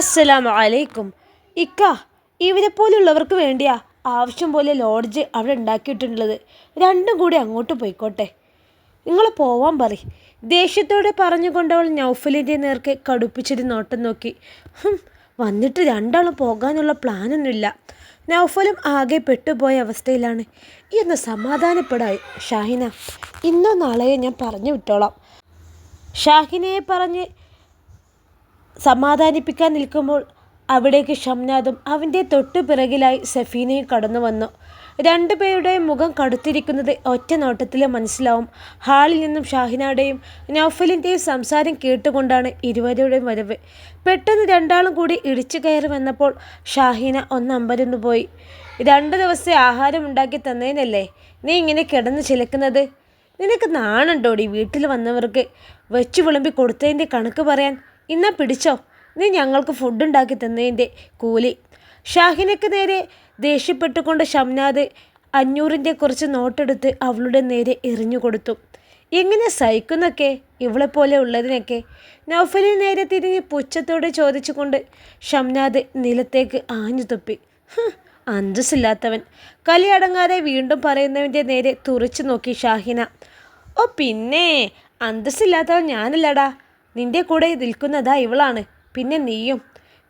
അസ്സലാമു അലൈക്കും. ഇക്ക, ഇവരെ പോലുള്ളവർക്ക് വേണ്ടിയാ ആവശ്യം പോലെ ലോഡ്ജ് അവിടെ ഉണ്ടാക്കിയിട്ടുള്ളത്. രണ്ടും കൂടി അങ്ങോട്ട് പോയിക്കോട്ടെ. നിങ്ങൾ പോവാൻ പറ. ദേഷ്യത്തോടെ പറഞ്ഞുകൊണ്ടവൾ നൗഫലിൻ്റെ നേർക്ക് കടുപ്പിച്ചൊരു നോട്ടം നോക്കി. വന്നിട്ട് രണ്ടാളും പോകാനുള്ള പ്ലാനൊന്നുമില്ല. നൗഫലും ആകെ പെട്ടുപോയ അവസ്ഥയിലാണ്. എന്ന് സമാധാനപ്പെടായി ഷാഹിന. ഇന്നോ നാളെയോ ഞാൻ പറഞ്ഞു വിട്ടോളാം. ഷാഹിനയെ പറഞ്ഞ് സമാധാനിപ്പിക്കാൻ നിൽക്കുമ്പോൾ അവിടേക്ക് ഷംനാദും അവൻ്റെ തൊട്ടു പിറകിലായി സഫീനയും കടന്നു വന്നു. രണ്ടുപേരുടെയും മുഖം കടുത്തിരിക്കുന്നത് ഒറ്റ നോട്ടത്തിൽ മനസ്സിലാവും. ഹാളിൽ നിന്നും ഷാഹിനയുടെയും നൗഫലിൻ്റെയും സംസാരം കേട്ടുകൊണ്ടാണ് ഇരുവരുടെയും വരവ്. പെട്ടെന്ന് രണ്ടാളും കൂടി ഇടിച്ചു കയറി വന്നപ്പോൾ ഷാഹിന ഒന്നമ്പരന്നു പോയി. 2 ദിവസത്തെ ആഹാരം ഉണ്ടാക്കി തന്നേനല്ലേ നീ ഇങ്ങനെ കിടന്ന് ചിലക്കുന്നത്? നിനക്ക് നാണുണ്ടോടി വീട്ടിൽ വന്നവർക്ക് വെച്ചു വിളമ്പി കൊടുത്തതിൻ്റെ കണക്ക് പറയാൻ? ഇന്നാ പിടിച്ചോ, നീ ഞങ്ങൾക്ക് ഫുഡ് ഉണ്ടാക്കി തന്നതിൻ്റെ കൂലി. ഷാഹിനയ്ക്ക് നേരെ ദേഷ്യപ്പെട്ടുകൊണ്ട് ഷംനാദ് 500ൻ്റെ കുറച്ച് നോട്ടെടുത്ത് അവളുടെ നേരെ എറിഞ്ഞു കൊടുത്തു. എങ്ങനെ സഹിക്കുന്നൊക്കെ ഇവളെപ്പോലെ ഉള്ളതിനൊക്കെ? നൗഫലിന് നേരെ തിരിഞ്ഞ് പുച്ഛത്തോടെ ചോദിച്ചുകൊണ്ട് ഷംനാദ് നിലത്തേക്ക് ആഞ്ഞു തുപ്പി. അന്തസ്സില്ലാത്തവൻ. കലിയടങ്ങാതെ വീണ്ടും പറയുന്നവൻ്റെ നേരെ തുറച്ചു നോക്കി ഷാഹിന. ഓ പിന്നെ അന്തസ്സില്ലാത്തവൻ ഞാനല്ലടാ, നിന്റെ കൂടെ നിൽക്കുന്നതാ ഇവളാണ്. പിന്നെ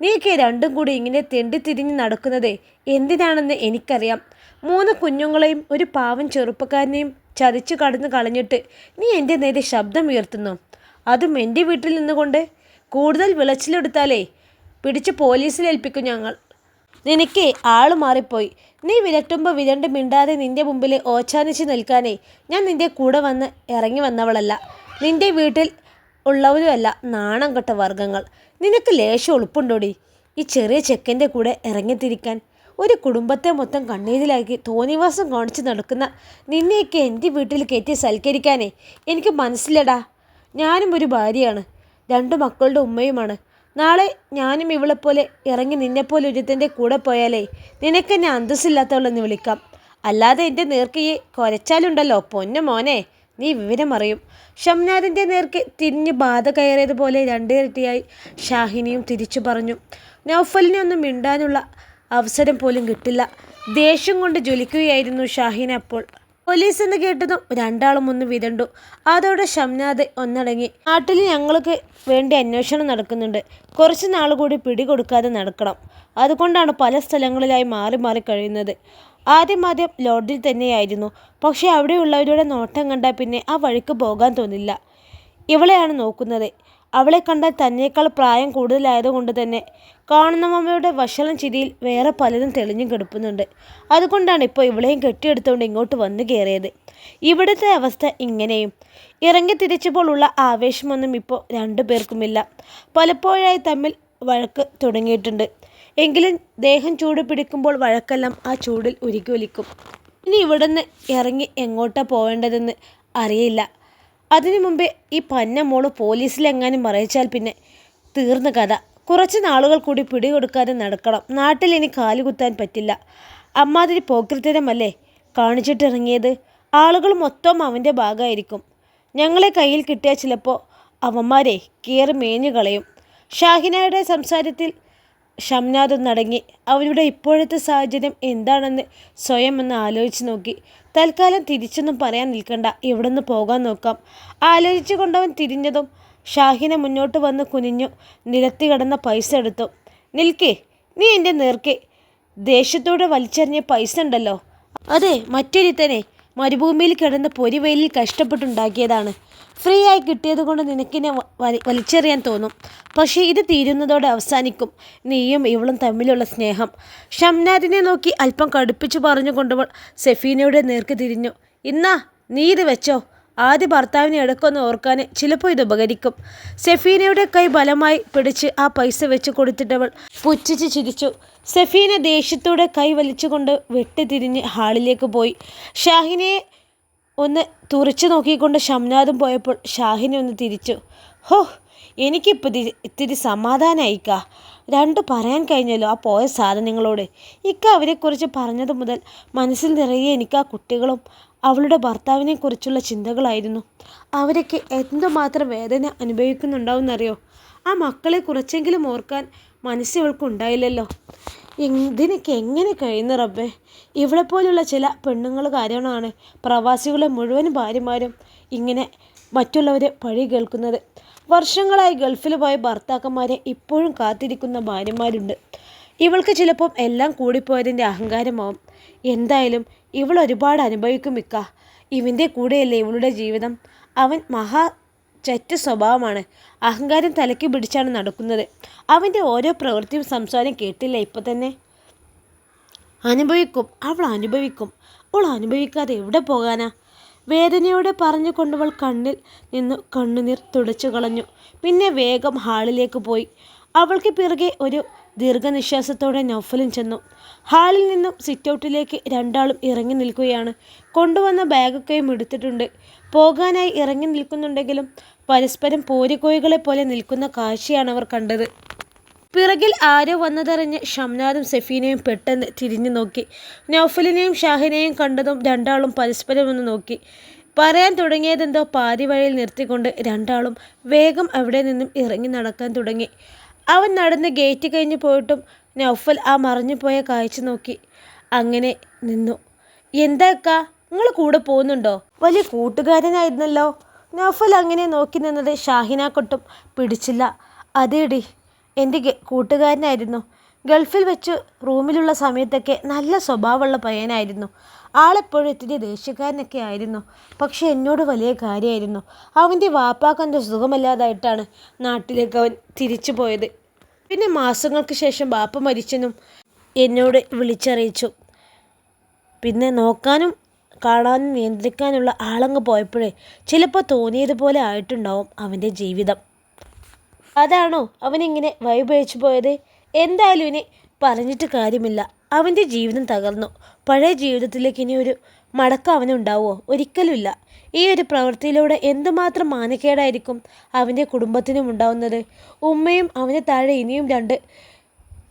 നീയൊക്കെ രണ്ടും കൂടി ഇങ്ങനെ തെണ്ടിത്തിരിഞ്ഞ് നടക്കുന്നത് എന്തിനാണെന്ന് എനിക്കറിയാം. 3 കുഞ്ഞുങ്ങളെയും ഒരു പാവം ചെറുപ്പക്കാരനെയും ചതിച്ചു കടന്നു കളഞ്ഞിട്ട് നീ എൻ്റെ നേരെ ശബ്ദം ഉയർത്തുന്നു, അതും എൻ്റെ വീട്ടിൽ നിന്നുകൊണ്ട്. കൂടുതൽ വിളച്ചിലെടുത്താലേ പിടിച്ച് പോലീസിൽ ഏൽപ്പിക്കും ഞങ്ങൾ. നിനക്ക് ആള് മാറിപ്പോയി. നീ വിരട്ടുമ്പോൾ വിരണ്ട് മിണ്ടാതെ നിൻ്റെ മുമ്പിൽ ഓച്ചാനിച്ച് നിൽക്കാനേ ഞാൻ നിൻ്റെ കൂടെ വന്ന് ഇറങ്ങി വന്നവളല്ല. നിൻ്റെ വീട്ടിൽ ഉള്ളവരുമല്ല നാണം കെട്ട വർഗ്ഗങ്ങൾ. നിനക്ക് ലേശം ഉളുപ്പുണ്ടോടി ഈ ചെറിയ ചെക്കൻ്റെ കൂടെ ഇറങ്ങിത്തിരിക്കാൻ? ഒരു കുടുംബത്തെ മൊത്തം കണ്ണീരിലാക്കി തോന്നിവാസം കാണിച്ച് നടക്കുന്ന നിന്നെയൊക്കെ എൻ്റെ വീട്ടിൽ കയറ്റി സൽക്കരിക്കാനേ എനിക്ക് മനസ്സിലടാ. ഞാനും ഒരു ഭാര്യയാണ്, 2 മക്കളുടെ ഉമ്മയുമാണ്. നാളെ ഞാനും ഇവളെപ്പോലെ ഇറങ്ങി നിന്നെപ്പോലെ ഒരുത്തൻ്റെ കൂടെ പോയാലേ നിനക്കെന്നെ അന്തസ്സില്ലാത്തവളെന്ന് വിളിക്കാം. അല്ലാതെ എൻ്റെ നേർക്ക് ഈ കുരച്ചാലുണ്ടല്ലോ പൊന്നു മോനെ, നീ വിവരമറിയും. ഷംനാദിൻ്റെ നേർക്ക് തിരിഞ്ഞ് ബാധ കയറിയതുപോലെ 2 ഇരട്ടിയായി ഷാഹിനിയും തിരിച്ചു പറഞ്ഞു. നൗഫലിനെ ഒന്നും മിണ്ടാനുള്ള അവസരം പോലും കിട്ടില്ല. ദേഷ്യം കൊണ്ട് ജ്വലിക്കുകയായിരുന്നു ഷാഹിന അപ്പോൾ. പോലീസ് എന്ന് കേട്ടതും രണ്ടാളും ഒന്ന് വിരണ്ടു. അതോടെ ഷംനാദ് ഒന്നടങ്ങി. നാട്ടിൽ ഞങ്ങൾക്ക് വേണ്ടി അന്വേഷണം നടക്കുന്നുണ്ട്. കുറച്ച് നാൾ കൂടി പിടികൊടുക്കാതെ നടക്കണം. അതുകൊണ്ടാണ് പല സ്ഥലങ്ങളിലായി മാറി മാറി കഴിയുന്നത്. ആദ്യം ലോഡ്ജിൽ തന്നെയായിരുന്നു. പക്ഷേ അവിടെയുള്ളവരുടെ നോട്ടം കണ്ടാൽ പിന്നെ ആ വഴിക്ക് പോകാൻ തോന്നില്ല. ഇവളെയാണ് നോക്കുന്നത്. അവളെ കണ്ടാൽ തന്നേക്കാൾ പ്രായം കൂടുതലായതുകൊണ്ട് തന്നെ കാണുന്നവരുടെ വഷളം ചിരിയിൽ വേറെ പലരും തെളിഞ്ഞു കിടപ്പുന്നുണ്ട്. അതുകൊണ്ടാണ് ഇപ്പോൾ ഇവളെയും കെട്ടിയെടുത്തുകൊണ്ട് ഇങ്ങോട്ട് വന്നു കയറിയത്. ഇവിടുത്തെ അവസ്ഥ ഇങ്ങനെയും. ഇറങ്ങി തിരിച്ചപ്പോൾ ഉള്ള ആവേശമൊന്നും ഇപ്പോൾ 2 പേർക്കുമില്ല. പലപ്പോഴായി തമ്മിൽ വഴക്ക് തുടങ്ങിയിട്ടുണ്ട്. എങ്കിലും ദേഹം ചൂട് പിടിക്കുമ്പോൾ വഴക്കെല്ലാം ആ ചൂടിൽ ഉരുകിയൊലിക്കും. ഇനി ഇവിടുന്ന് ഇറങ്ങി എങ്ങോട്ടാണ് പോവേണ്ടതെന്ന് അറിയില്ല. അതിനു മുമ്പേ ഈ പന്ന മോള് പോലീസിലെങ്ങാനും അറിയിച്ചാൽ പിന്നെ തീർന്ന കഥ. കുറച്ച് നാളുകൾ കൂടി പിടികൊടുക്കാതെ നടക്കണം. നാട്ടിൽ ഇനി കാലുകുത്താൻ പറ്റില്ല. അമ്മാതിരി പോക്കൃത്തരമല്ലേ കാണിച്ചിട്ടിറങ്ങിയത്. ആളുകൾ മൊത്തം അവൻ്റെ ഭാഗമായിരിക്കും. ഞങ്ങളെ കയ്യിൽ കിട്ടിയാൽ ചിലപ്പോൾ അവന്മാരെ കീറി മേഞ്ഞു കളയും. ഷാഹിനയുടെ സംസാരത്തിൽ ഷംനാദ് നടങ്ങി. അവരുടെ ഇപ്പോഴത്തെ സാഹചര്യം എന്താണെന്ന് സ്വയം ഒന്ന് ആലോചിച്ച് നോക്കി. തൽക്കാലം തിരിച്ചൊന്നും പറയാൻ നിൽക്കണ്ട, ഇവിടുന്ന് പോകാൻ നോക്കാം. ആലോചിച്ചു കൊണ്ടവൻ തിരിഞ്ഞതും ഷാഹിന മുന്നോട്ട് വന്ന് കുനിഞ്ഞു നിലത്തി കിടന്ന പൈസ എടുത്തു. നിൽക്കേ, നീ എൻ്റെ നേർക്ക് ദേഷ്യത്തോടെ വലിച്ചെറിഞ്ഞ പൈസ ഉണ്ടല്ലോ, അതെ മറ്റൊരുത്തനെ മരുഭൂമിയിൽ കിടന്ന് പൊരിവെയിലിൽ കഷ്ടപ്പെട്ടുണ്ടാക്കിയതാണ്. ഫ്രീ ആയി കിട്ടിയത് കൊണ്ട് നിനക്കിനെ വലിച്ചെറിയാൻ തോന്നും. പക്ഷേ ഇത് തീരുന്നതോടെ അവസാനിക്കും നീയും ഇവളും തമ്മിലുള്ള സ്നേഹം. ഷംനാദിനെ നോക്കി അല്പം കടുപ്പിച്ചു പറഞ്ഞുകൊണ്ടവൾ സഫീനയുടെ നേർക്ക് തിരിഞ്ഞു. ഇന്നാ നീ ഇത് വെച്ചോ. ആദ്യ ഭർത്താവിനെ ഇടക്കൊന്ന് ഓർക്കാൻ ചിലപ്പോൾ ഇത് ഉപകരിക്കും. സഫീനയുടെ കൈ ബലമായി പിടിച്ച് ആ പൈസ വെച്ച് കൊടുത്തിട്ടവൾ പുച്ഛിച്ച് ചിരിച്ചു. സഫീന ദേഷ്യത്തോടെ കൈ വലിച്ചുകൊണ്ട് വെട്ടിത്തിരിഞ്ഞ് ഹാളിലേക്ക് പോയി. ഷാഹിനയെ ഒന്ന് തുറച്ചു നോക്കിക്കൊണ്ട് ഷംനാദും പോയപ്പോൾ ഷാഹിന ഒന്ന് തിരിച്ചു. ഹോ, എനിക്കിപ്പോൾ ഇത്തിരി സമാധാനമായിക്ക. 2 പറയാൻ കഴിഞ്ഞല്ലോ ആ പോയ സാധനങ്ങളോട്. ഇക്ക അവരെക്കുറിച്ച് പറഞ്ഞത് മുതൽ മനസ്സിൽ നിറയെ എനിക്ക് ആ കുട്ടികളും അവളുടെ ഭർത്താവിനെക്കുറിച്ചുള്ള ചിന്തകളായിരുന്നു. അവരൊക്കെ എന്തുമാത്രം വേദന അനുഭവിക്കുന്നുണ്ടാവുമെന്നറിയോ? ആ മക്കളെ കുറച്ചെങ്കിലും ഓർക്കാൻ മനസ്സിവൾക്കുണ്ടായില്ലല്ലോ. ഇതിനൊക്കെ എങ്ങനെ കഴിയുന്നു റബ്ബേ? ഇവളെപ്പോലുള്ള ചില പെണ്ണുങ്ങൾ കാരണമാണ് പ്രവാസികളെ മുഴുവൻ ഭാര്യമാരും ഇങ്ങനെ മറ്റുള്ളവരെ പഴി കേൾക്കുന്നത്. വർഷങ്ങളായി ഗൾഫിൽ പോയ ഭർത്താക്കന്മാരെ ഇപ്പോഴും കാത്തിരിക്കുന്ന ഭാര്യമാരുണ്ട്. ഇവൾക്ക് ചിലപ്പം എല്ലാം കൂടിപ്പോയതിൻ്റെ അഹങ്കാരമാവും. എന്തായാലും ഇവൾ ഒരുപാട് അനുഭവിക്കും മിക്ക. ഇവൻ്റെ കൂടെയല്ലേ ഇവളുടെ ജീവിതം. അവൻ ചെറ്റ സ്വഭാവമാണ്. അഹങ്കാരം തലയ്ക്ക് പിടിച്ചാണ് നടക്കുന്നത്. അവൻ്റെ ഓരോ പ്രവൃത്തിയും സംസാരം കേട്ടില്ല ഇപ്പം തന്നെ. അനുഭവിക്കും, അവൾ അനുഭവിക്കും. അവൾ അനുഭവിക്കാതെ എവിടെ പോകാനാ? വേദനയോടെ പറഞ്ഞുകൊണ്ടവൾ കണ്ണിൽ നിന്ന് കണ്ണുനീർ തുടച്ചു കളഞ്ഞു. പിന്നെ വേഗം ഹാളിലേക്ക് പോയി. അവൾക്ക് പിറകെ ഒരു ദീർഘനിശ്വാസത്തോടെ നൗഫലും ചെന്നു. ഹാളിൽ നിന്നും സിറ്റൗട്ടിലേക്ക് രണ്ടാളും ഇറങ്ങി നിൽക്കുകയാണ്. കൊണ്ടുവന്ന ബാഗൊക്കെയും എടുത്തിട്ടുണ്ട്. പോകാനായി ഇറങ്ങി നിൽക്കുന്നുണ്ടെങ്കിലും പരസ്പരം പോരിക്കോഴികളെ പോലെ നിൽക്കുന്ന കാഴ്ചയാണ് അവർ കണ്ടത്. പിറകിൽ ആരോ വന്നതറിഞ്ഞ് ഷംനാദും സഫീനയും പെട്ടെന്ന് തിരിഞ്ഞു നോക്കി. നൗഫലിനെയും ഷാഹിനെയും കണ്ടതും രണ്ടാളും പരസ്പരം ഒന്ന് നോക്കി. പറയാൻ തുടങ്ങിയതെന്തോ പാതി വഴിയിൽ നിർത്തിക്കൊണ്ട് രണ്ടാളും വേഗം അവിടെ നിന്നും ഇറങ്ങി നടക്കാൻ തുടങ്ങി. അവൻ നടന്ന് ഗേറ്റ് കഴിഞ്ഞ് പോയിട്ടും നൗഫൽ ആ മറഞ്ഞു പോയ കാഴ്ച നോക്കി അങ്ങനെ നിന്നു. എന്താക്കാ, നിങ്ങൾ കൂടെ പോകുന്നുണ്ടോ? വലിയ കൂട്ടുകാരനായിരുന്നല്ലോ. നൗഫൽ അങ്ങനെ നോക്കി നിന്നത് ഷാഹിനാക്കൊട്ടും പിടിച്ചില്ല. അതേടി, എൻ്റെ കൂട്ടുകാരനായിരുന്നു. ഗൾഫിൽ വെച്ച് റൂമിലുള്ള സമയത്തൊക്കെ നല്ല സ്വഭാവമുള്ള പയ്യനായിരുന്നു. ആളെപ്പോഴും ഇത്തിരി ദേഷ്യക്കാരനൊക്കെ ആയിരുന്നു. പക്ഷെ എന്നോട് വലിയ കാര്യമായിരുന്നു. അവൻ്റെ വാപ്പാക്കൻ്റെ സുഖമല്ലാതായിട്ടാണ് നാട്ടിലേക്ക് അവൻ തിരിച്ചു പോയത്. പിന്നെ മാസങ്ങൾക്ക് ശേഷം ബാപ്പ മരിച്ചെന്നും എന്നോട് വിളിച്ചറിയിച്ചു. പിന്നെ നോക്കാനും കാണാനും നിയന്ത്രിക്കാനുള്ള ആളങ്ങ് പോയപ്പോഴേ ചിലപ്പോൾ തോന്നിയതുപോലെ ആയിട്ടുണ്ടാവും അവൻ്റെ ജീവിതം. അതാണോ അവനിങ്ങനെ വഴിപഴിച്ചു പോയത്? എന്തായാലും ഇനി പറഞ്ഞിട്ട് കാര്യമില്ല. അവൻ്റെ ജീവിതം തകർന്നു. പഴയ ജീവിതത്തിലേക്ക് ഇനി ഒരു മടക്കം അവനുണ്ടാവുമോ? ഒരിക്കലുമില്ല. ഈ ഒരു പ്രവൃത്തിയിലൂടെ എന്തുമാത്രം മാനക്കേടായിരിക്കും അവൻ്റെ കുടുംബത്തിനും ഉണ്ടാവുന്നത്. ഉമ്മയും അവന് താഴെ ഇനിയും 2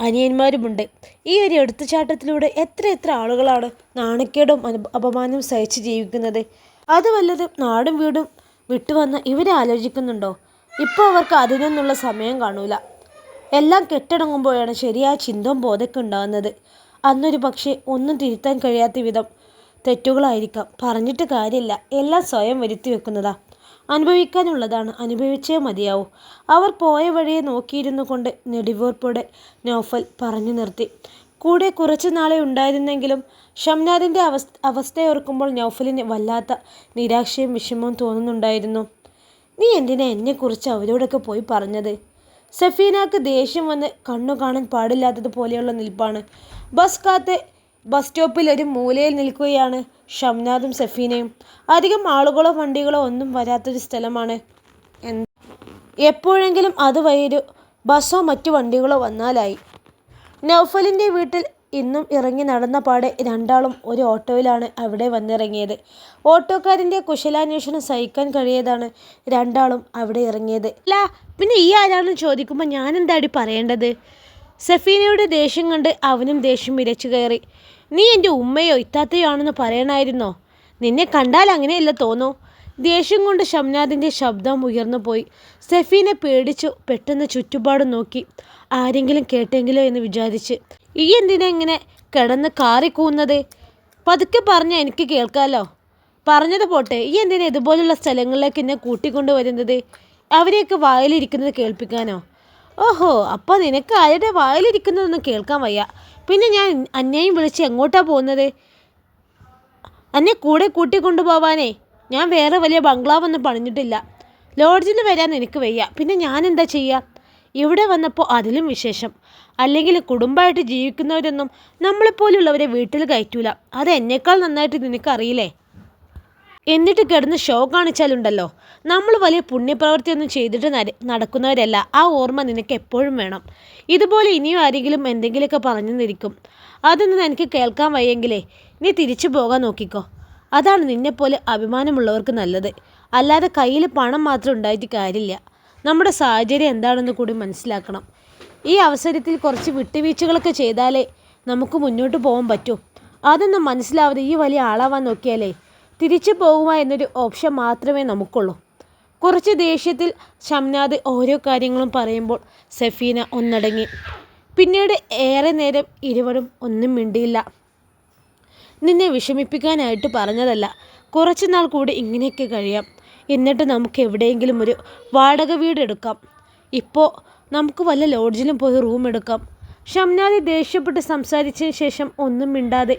അനിയന്മാരുമുണ്ട്. ഈ ഒരു എടുത്തുചാട്ടത്തിലൂടെ എത്ര ആളുകളാണ് നാണക്കേടും അപമാനവും സഹിച്ച് ജീവിക്കുന്നത്. അത് വല്ലതും നാടും വീടും വിട്ടുവന്ന് ഇവരെ ആലോചിക്കുന്നുണ്ടോ? ഇപ്പോൾ അവർക്ക് അതിനൊന്നുള്ള സമയം കാണൂല. എല്ലാം കെട്ടടങ്ങുമ്പോഴാണ് ശരിയായ ചിന്തവും ബോധമൊക്കെ ഉണ്ടാകുന്നത്. അന്നൊരു പക്ഷേ ഒന്നും തിരുത്താൻ കഴിയാത്ത വിധം തെറ്റുകളായിരിക്കാം. പറഞ്ഞിട്ട് കാര്യമില്ല. എല്ലാം സ്വയം വരുത്തി വെക്കുന്നതാ. അനുഭവിക്കാനുള്ളതാണ്, അനുഭവിച്ചേ മതിയാവൂ. അവർ പോയ വഴിയെ നോക്കിയിരുന്നു കൊണ്ട് നെടുവീർപ്പോടെ നൗഫൽ പറഞ്ഞു നിർത്തി. കൂടെ കുറച്ചു നാളെ ഉണ്ടായിരുന്നെങ്കിലും ഷംനാദിൻ്റെ അവസ്ഥയോർക്കുമ്പോൾ നൗഫലിന് വല്ലാത്ത നിരാശയും വിഷമവും തോന്നുന്നുണ്ടായിരുന്നു. നീ എന്തിനാ എന്നെക്കുറിച്ച് അവരോടൊക്കെ പോയി പറഞ്ഞത്? സഫീനക്ക് ദേഷ്യം വന്ന് കണ്ണു കാണാൻ പാടില്ലാത്തതുപോലെയുള്ള നിൽപ്പാണ്. ബസ് സ്റ്റോപ്പിൽ ഒരു മൂലയിൽ നിൽക്കുകയാണ് ഷംനാദും സഫീനയും. അധികം ആളുകളോ വണ്ടികളോ ഒന്നും വരാത്തൊരു സ്ഥലമാണ്. എപ്പോഴെങ്കിലും അതുവഴി ഒരു ബസ്സോ മറ്റു വണ്ടികളോ വന്നാലായി. നൗഫലിൻ്റെ വീട്ടിൽ ഇന്നും ഇറങ്ങി നടന്ന പാടെ രണ്ടാളും ഒരു ഓട്ടോയിലാണ് അവിടെ വന്നിറങ്ങിയത്. ഓട്ടോക്കാരൻ്റെ കുശലാന്വേഷണം സഹിക്കാൻ കഴിയാതാണ് രണ്ടാളും അവിടെ ഇറങ്ങിയത്. അല്ല പിന്നെ ഈ ആരാണെന്ന് ചോദിക്കുമ്പോൾ ഞാൻ എന്താടി പറയേണ്ടത്? സഫീനയുടെ ദേഷ്യം കണ്ട് അവനും ദേഷ്യം ഇരച്ചു കയറി. നീ എൻ്റെ ഉമ്മയോ ഇത്താത്തയോ ആണെന്ന് പറയണമായിരുന്നോ? നിന്നെ കണ്ടാൽ അങ്ങനെയല്ല തോന്നൂ. ദേഷ്യം കൊണ്ട് ഷംനാദിൻ്റെ ശബ്ദം ഉയർന്നു പോയി. സഫീനെ പേടിച്ചു പെട്ടെന്ന് ചുറ്റുപാടും നോക്കി. ആരെങ്കിലും കേട്ടെങ്കിലോ എന്ന് വിചാരിച്ച്. ഈ എന്തിനാ ഇങ്ങനെ കിടന്ന് കാറിക്കൂന്നത്? പതുക്കെ പറഞ്ഞാൽ എനിക്ക് കേൾക്കാമല്ലോ. പറഞ്ഞത് പോട്ടെ, ഈ എന്തിനാ ഇതുപോലുള്ള സ്ഥലങ്ങളിലേക്ക് എന്നെ കൂട്ടിക്കൊണ്ടു വരുന്നത്? അവരെയൊക്കെ വായിലിരിക്കുന്നത് കേൾപ്പിക്കാനോ? ഓഹോ, അപ്പോൾ നിനക്ക് ആരുടെ വായിലിരിക്കുന്നതൊന്നും കേൾക്കാൻ വയ്യ. പിന്നെ ഞാൻ അന്നേയും വിളിച്ച് എങ്ങോട്ടാണ് പോകുന്നത്? അന്നെ കൂടെ കൂട്ടിക്കൊണ്ടുപോവാനേ. ഞാൻ വേറെ വലിയ ബംഗ്ലാവൊന്നും പണിഞ്ഞിട്ടില്ല. ലോഡ്ജിൽ വരാൻ എനിക്ക് വയ്യ. പിന്നെ ഞാൻ എന്താ ചെയ്യുക? ഇവിടെ വന്നപ്പോൾ അതിലും വിശേഷം. അല്ലെങ്കിൽ കുടുംബമായിട്ട് ജീവിക്കുന്നവരൊന്നും നമ്മളെപ്പോലുള്ളവരെ വീട്ടിൽ കയറ്റൂല. അത് എന്നേക്കാൾ നന്നായിട്ട് നിനക്കറിയില്ലേ? എന്നിട്ട് കിടന്ന് ഷോ കാണിച്ചാലുണ്ടല്ലോ. നമ്മൾ വലിയ പുണ്യപ്രവൃത്തിയൊന്നും ചെയ്തിട്ട് നടക്കുന്നവരല്ല. ആ ഓർമ്മ നിനക്ക് എപ്പോഴും വേണം. ഇതുപോലെ ഇനിയും ആരെങ്കിലും എന്തെങ്കിലുമൊക്കെ പറഞ്ഞു നിൽക്കും. അതൊന്നും എനിക്ക് കേൾക്കാൻ വയ്യെങ്കിലേ നീ തിരിച്ചു പോകാൻ നോക്കിക്കോ. അതാണ് നിന്നെപ്പോലെ അഭിമാനമുള്ളവർക്ക് നല്ലത്. അല്ലാതെ കയ്യിൽ പണം മാത്രം ഉണ്ടായിട്ട് കാര്യമില്ല. നമ്മുടെ സാഹചര്യം എന്താണെന്ന് കൂടി മനസ്സിലാക്കണം. ഈ അവസരത്തിൽ കുറച്ച് വിട്ടുവീഴ്ചകളൊക്കെ ചെയ്താലേ നമുക്ക് മുന്നോട്ട് പോകാൻ പറ്റൂ. അതൊന്നും മനസ്സിലാവാതെ ഈ വലിയ ആളാവാൻ നോക്കിയാലേ തിരിച്ചു പോകുക എന്നൊരു ഓപ്ഷൻ മാത്രമേ നമുക്കുള്ളൂ. കുറച്ച് ദേഷ്യത്തിൽ ഷംനാദ് ഓരോ കാര്യങ്ങളും പറയുമ്പോൾ സഫീന ഒന്നടങ്ങി. പിന്നീട് ഏറെ നേരം ഇരുവരും ഒന്നും മിണ്ടിയില്ല. നിന്നെ വിഷമിപ്പിക്കാനായിട്ട് പറഞ്ഞതല്ല, കുറച്ച് നാൾ കൂടി ഇങ്ങനെയൊക്കെ കഴിയാം. എന്നിട്ട് നമുക്ക് എവിടെയെങ്കിലും ഒരു വാടക വീട് എടുക്കാം. ഇപ്പോൾ നമുക്ക് വല്ല ലോഡ്ജിലും പോയി റൂം എടുക്കാം. ഷംനാദി ദേഷ്യപ്പെട്ട് സംസാരിച്ചതിന് ശേഷം ഒന്നും മിണ്ടാതെ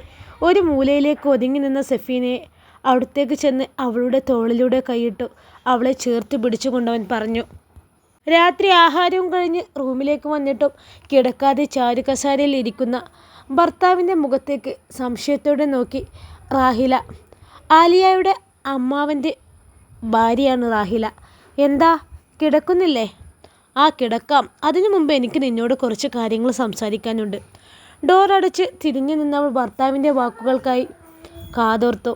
ഒരു മൂലയിലേക്ക് ഒതുങ്ങി നിന്ന സഫീനയെ അടുത്തേക്ക് ചെന്ന് അവളുടെ തോളിലൂടെ കൈയിട്ടു അവളെ ചേർത്ത് പിടിച്ചുകൊണ്ടവൻ പറഞ്ഞു. രാത്രി ആഹാരവും കഴിഞ്ഞ് റൂമിലേക്ക് വന്നിട്ടും കിടക്കാതെ ചാരുകസാരയിൽ ഇരിക്കുന്ന ഭർത്താവിൻ്റെ മുഖത്തേക്ക് സംശയത്തോടെ നോക്കി റാഹില. ആലിയയുടെ അമ്മാവൻ്റെ ഭാര്യയാണ് റാഹില. എന്താ, കിടക്കുന്നില്ലേ? ആ, കിടക്കാം. അതിനു മുമ്പ് എനിക്ക് നിന്നോട് കുറച്ച് കാര്യങ്ങൾ സംസാരിക്കാനുണ്ട്. ഡോറടച്ച് തിരിഞ്ഞു നിന്നവൾ ഭർത്താവിൻ്റെ വാക്കുകൾക്കായി കാതോർത്തു.